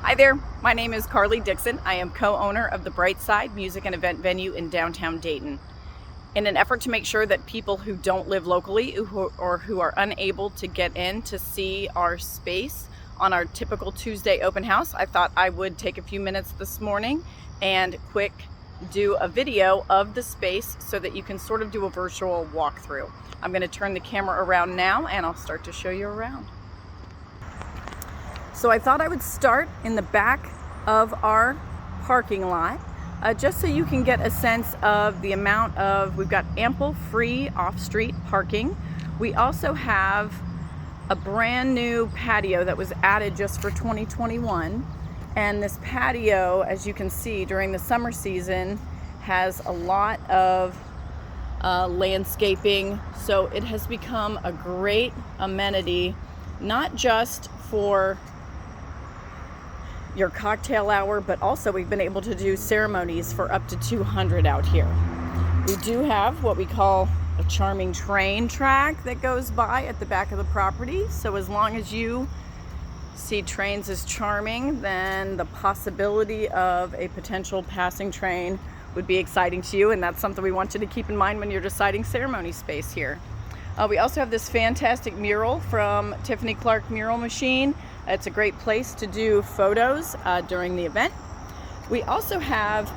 Hi there, my name is Carly Dixon. I am co-owner of the Brightside music and event venue in downtown Dayton. In an effort to make sure that people who don't live locally or who are unable to get in to see our space on our typical Tuesday open house, I thought I would take a few minutes this morning and do a video of the space so that you can sort of do a virtual walkthrough. I'm going to turn the camera around now and I'll start to show you around. So I thought I would start in the back of our parking lot, just so you can get a sense of the amount of, we've got ample free off-street parking. We also have a brand new patio that was added just for 2021. And this patio, as you can see, during the summer season, has a lot of landscaping. So it has become a great amenity, not just for your cocktail hour, but also we've been able to do ceremonies for up to 200 out here. We do have what we call a charming train track that goes by at the back of the property. So as long as you see trains as charming, then the possibility of a potential passing train would be exciting to you, and that's something we want you to keep in mind when you're deciding ceremony space here. We also have this fantastic mural from Tiffany Clark Mural Machine. It's a great place to do photos during the event. We also have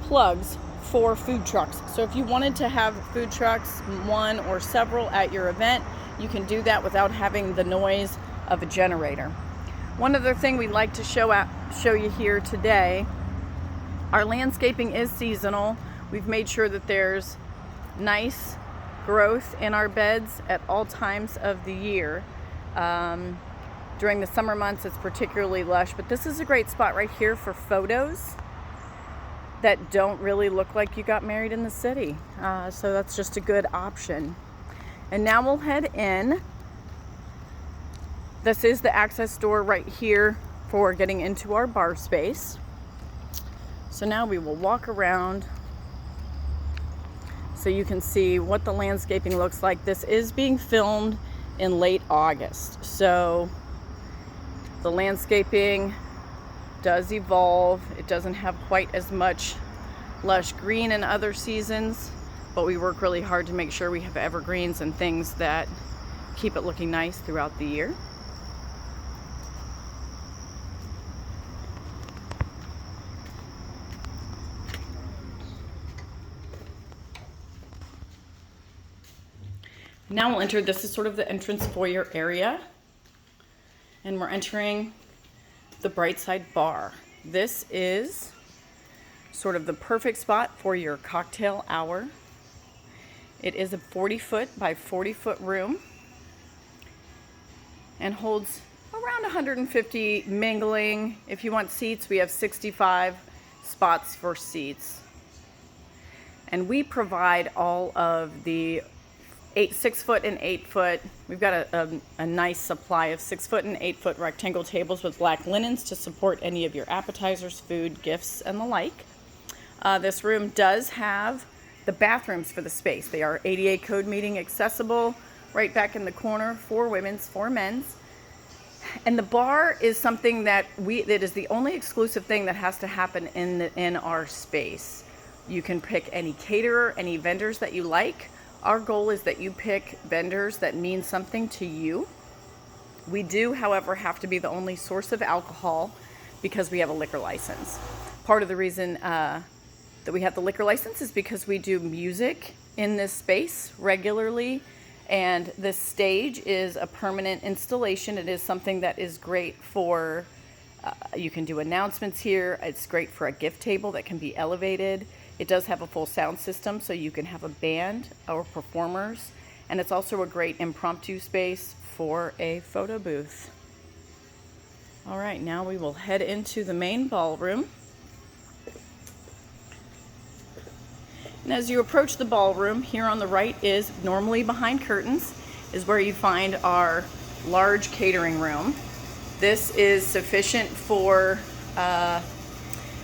plugs for food trucks. So if you wanted to have food trucks, one or several at your event, you can do that without having the noise of a generator. One other thing we'd like to show you here today, our landscaping is seasonal. We've made sure that there's nice growth in our beds at all times of the year. During the summer months it's particularly lush, but this is a great spot right here for photos that don't really look like you got married in the city. So that's just a good option. And now we'll head in. This is the access door right here for getting into our bar space. So now we will walk around so you can see what the landscaping looks like. This is being filmed in late August, so the landscaping does evolve. It doesn't have quite as much lush green in other seasons, but we work really hard to make sure we have evergreens and things that keep it looking nice throughout the year. Now we'll enter, this is sort of the entrance foyer area, and we're entering the Brightside bar. This is sort of the perfect spot for your cocktail hour. It is a 40-foot by 40-foot room and holds around 150 mingling. If you want seats, we have 65 spots for seats. And we provide all of the 6-foot and 8-foot. We've got a nice supply of 6-foot and 8-foot rectangle tables with black linens to support any of your appetizers, food, gifts, and the like. This room does have the bathrooms for the space. They are ADA code meeting accessible, right back in the corner, for women's, for men's. And the bar is something that is the only exclusive thing that has to happen in our space. You can pick any caterer, any vendors that you like. Our goal is that you pick vendors that mean something to you. We do, however, have to be the only source of alcohol because we have a liquor license. Part of the reason that we have the liquor license is because we do music in this space regularly, and this stage is a permanent installation. It is something that is great for, you can do announcements here. It's great for a gift table that can be elevated. It does have a full sound system, so you can have a band or performers. And it's also a great impromptu space for a photo booth. All right, now we will head into the main ballroom. And as you approach the ballroom, here on the right is, normally behind curtains, is where you find our large catering room. This is sufficient for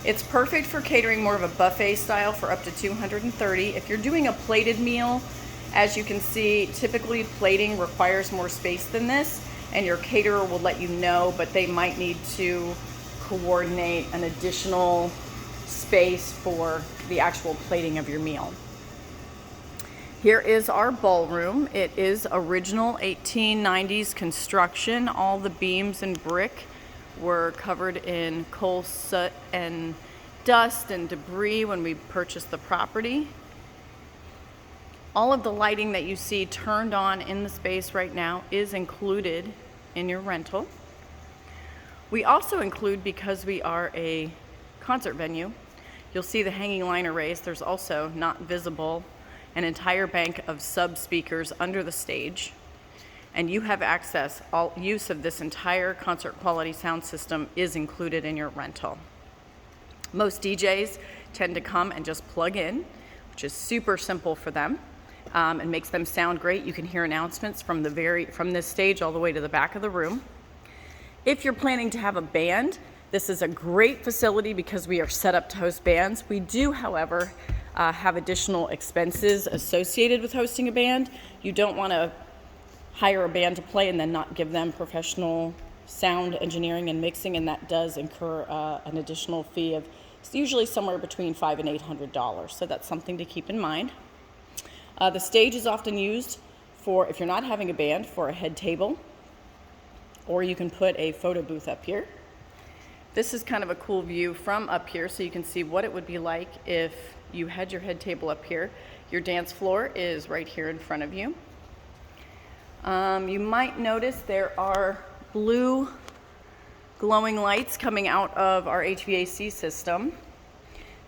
it's perfect for catering more of a buffet style for up to 230. If you're doing a plated meal, as you can see, typically plating requires more space than this. and your caterer will let you know, but they might need to coordinate an additional space for the actual plating of your meal. Here is our ballroom. It is original 1890s construction. All the beams and brick were covered in coal, soot, and dust and debris when we purchased the property. All of the lighting that you see turned on in the space right now is included in your rental. We also include, because we are a concert venue, you'll see the hanging line arrays. There's also, not visible, an entire bank of sub speakers under the stage, and you have access. All use of this entire concert quality sound system is included in your rental. Most DJs tend to come and just plug in, which is super simple for them, and makes them sound great. You can hear announcements from this stage all the way to the back of the room. If you're planning to have a band, this is a great facility because we are set up to host bands. We do, however, have additional expenses associated with hosting a band. You don't want to hire a band to play and then not give them professional sound engineering and mixing, and that does incur an additional fee of usually somewhere between $500 and $800. So that's something to keep in mind. The stage is often used for, if you're not having a band, for a head table, or you can put a photo booth up here. This is kind of a cool view from up here, so you can see what it would be like if you had your head table up here. Your dance floor is right here in front of you. You might notice there are blue glowing lights coming out of our HVAC system.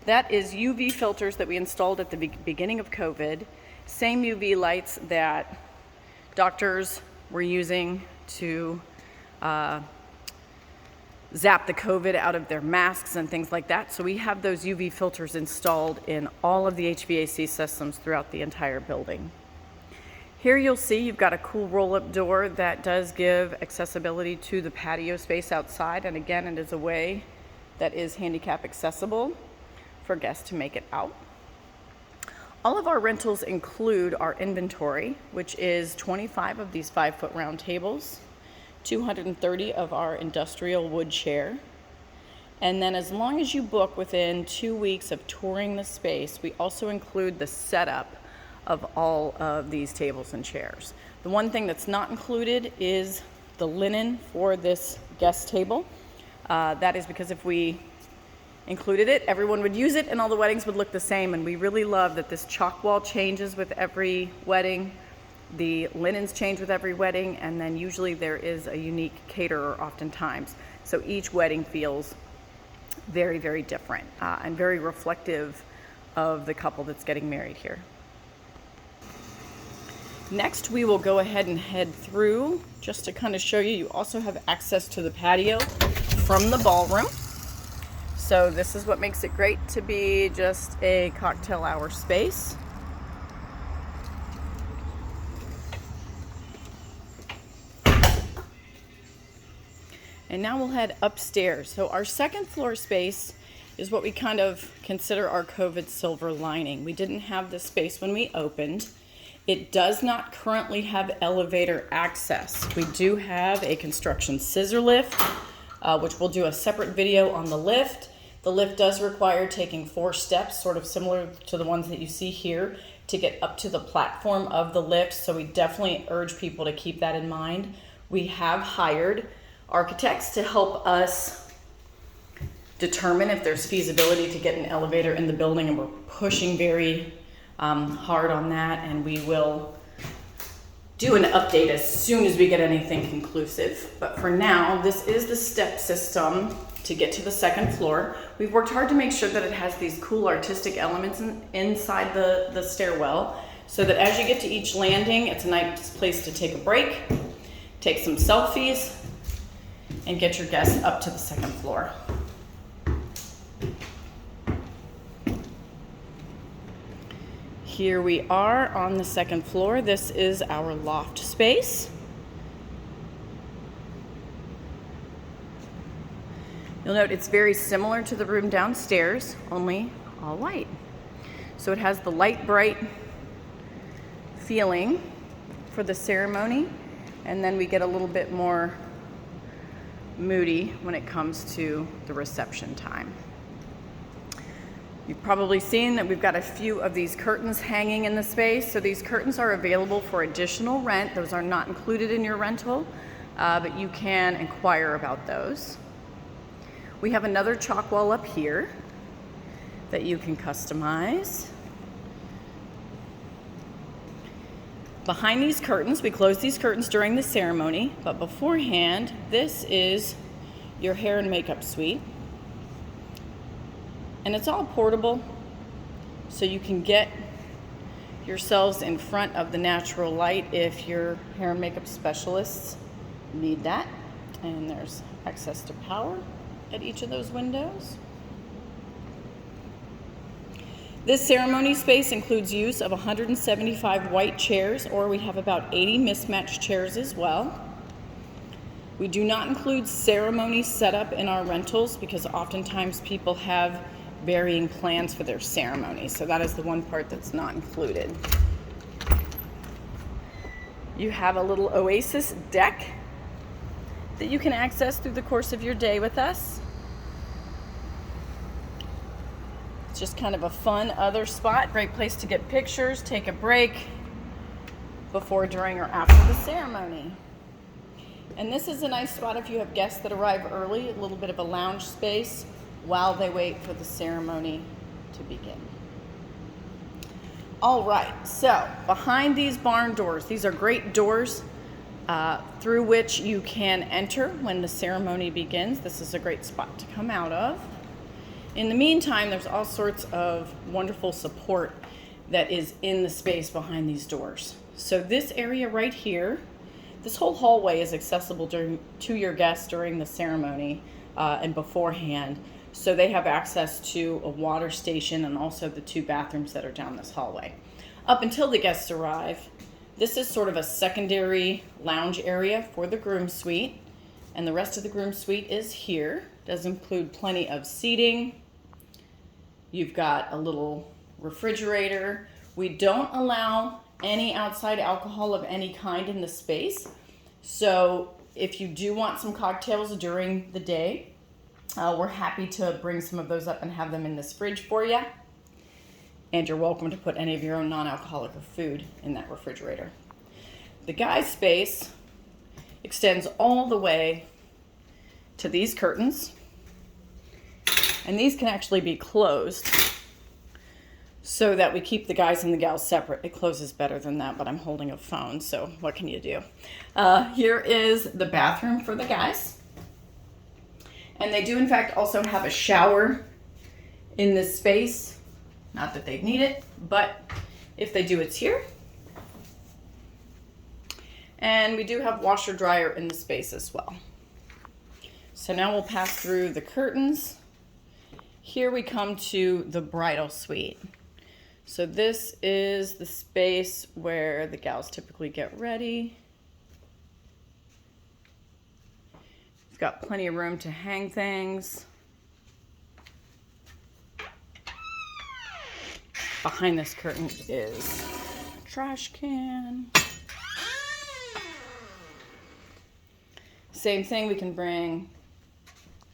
That is UV filters that we installed at the beginning of COVID. Same UV lights that doctors were using to zap the COVID out of their masks and things like that. So we have those UV filters installed in all of the HVAC systems throughout the entire building. Here you'll see you've got a cool roll-up door that does give accessibility to the patio space outside, and again, it is a way that is handicap accessible for guests to make it out. All of our rentals include our inventory, which is 25 of these 5-foot round tables, 230 of our industrial wood chair, and then as long as you book within 2 weeks of touring the space, we also include the setup of all of these tables and chairs. The one thing that's not included is the linen for this guest table. That is because if we included it, everyone would use it and all the weddings would look the same, and we really love that this chalk wall changes with every wedding, the linens change with every wedding, and then usually there is a unique caterer oftentimes. So each wedding feels very, very different and very reflective of the couple that's getting married here. Next, we will go ahead and head through just to kind of show you. You also have access to the patio from the ballroom. So this is what makes it great to be just a cocktail hour space. And now we'll head upstairs. So our second floor space is what we kind of consider our COVID silver lining. We didn't have this space when we opened. It does not currently have elevator access. We do have a construction scissor lift, which we'll do a separate video on the lift. The lift does require taking 4 steps, sort of similar to the ones that you see here, to get up to the platform of the lift. So we definitely urge people to keep that in mind. We have hired architects to help us determine if there's feasibility to get an elevator in the building, and we're pushing very hard on that, and we will do an update as soon as we get anything conclusive. But for now, this is the step system to get to the second floor. We've worked hard to make sure that it has these cool artistic elements inside the stairwell, so that as you get to each landing, it's a nice place to take a break, take some selfies, and get your guests up to the second floor. Here we are on the second floor. This is our loft space. You'll note it's very similar to the room downstairs, only all white. So it has the light, bright feeling for the ceremony. And then we get a little bit more moody when it comes to the reception time. You've probably seen that we've got a few of these curtains hanging in the space. So these curtains are available for additional rent. Those are not included in your rental, but you can inquire about those. We have another chalk wall up here that you can customize. Behind these curtains, we close these curtains during the ceremony, but beforehand, this is your hair and makeup suite. And it's all portable, so you can get yourselves in front of the natural light if your hair and makeup specialists need that. And there's access to power at each of those windows. This ceremony space includes use of 175 white chairs, or we have about 80 mismatched chairs as well. We do not include ceremony setup in our rentals because oftentimes people have varying plans for their ceremony. So that is the one part that's not included. You have a little oasis deck that you can access through the course of your day with us. It's just kind of a fun other spot, great place to get pictures, take a break before, during, or after the ceremony. And this is a nice spot if you have guests that arrive early, a little bit of a lounge space while they wait for the ceremony to begin. All right, so behind these barn doors, these are great doors through which you can enter when the ceremony begins. This is a great spot to come out of. In the meantime, there's all sorts of wonderful support that is in the space behind these doors. So this area right here, this whole hallway is accessible to your guests during the ceremony and beforehand. So they have access to a water station and also the 2 bathrooms that are down this hallway. Up until the guests arrive, this is sort of a secondary lounge area for the groom suite. And the rest of the groom suite is here. It does include plenty of seating. You've got a little refrigerator. We don't allow any outside alcohol of any kind in the space. So if you do want some cocktails during the day, we're happy to bring some of those up and have them in this fridge for you. And you're welcome to put any of your own non-alcoholic food in that refrigerator. The guys' space extends all the way to these curtains. And these can actually be closed so that we keep the guys and the gals separate. It closes better than that, but I'm holding a phone, so what can you do? Here is the bathroom for the guys. And they do, in fact, also have a shower in this space. Not that they'd need it, but if they do, it's here. And we do have washer dryer in the space as well. So now we'll pass through the curtains. Here we come to the bridal suite. So this is the space where the gals typically get ready. It's got plenty of room to hang things. Behind this curtain is a trash can. Same thing, we can bring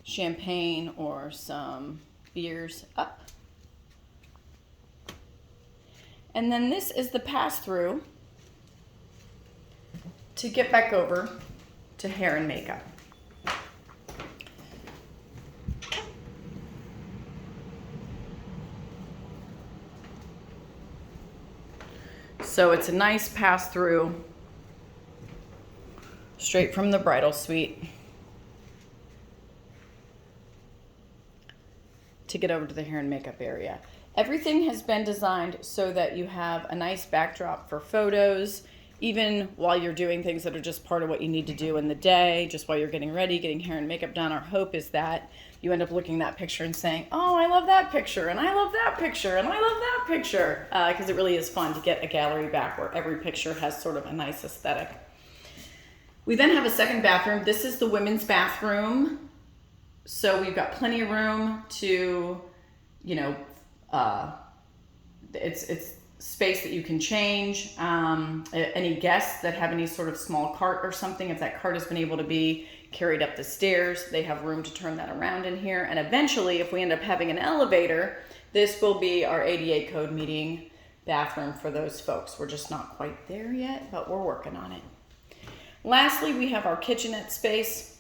champagne or some beers up. And then this is the pass-through to get back over to hair and makeup. So it's a nice pass-through straight from the bridal suite to get over to the hair and makeup area. Everything has been designed so that you have a nice backdrop for photos, even while you're doing things that are just part of what you need to do in the day, just while you're getting ready, getting hair and makeup done. Our hope is that you end up looking at that picture and saying, oh, I love that picture, and I love that picture, and I love that picture, because it really is fun to get a gallery back where every picture has sort of a nice aesthetic. We then have a second bathroom. This is the women's bathroom. So we've got plenty of room to, it's space that you can change. Any guests that have any sort of small cart or something, if that cart has been able to be carried up the stairs, they have room to turn that around in here. And eventually, if we end up having an elevator, this will be our ADA code meeting bathroom for those folks. We're just not quite there yet, but we're working on it. Lastly, we have our kitchenette space,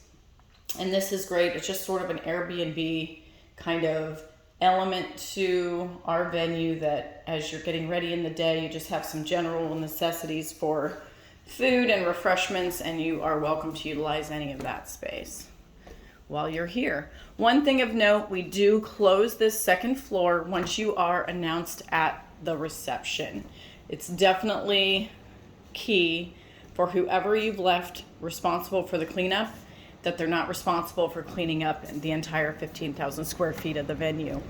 and this is great. It's just sort of an Airbnb kind of element to our venue, that as you're getting ready in the day, you just have some general necessities for food and refreshments, and you are welcome to utilize any of that space while you're here. One thing of note, we do close this second floor once you are announced at the reception. It's definitely key for whoever you've left responsible for the cleanup, that they're not responsible for cleaning up the entire 15,000 square feet of the venue.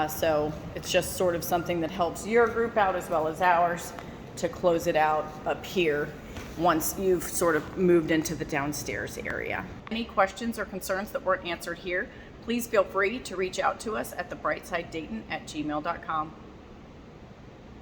So it's just sort of something that helps your group out as well as ours to close it out up here once you've sort of moved into the downstairs area. Any questions or concerns that weren't answered here, please feel free to reach out to us at thebrightsideDayton@gmail.com.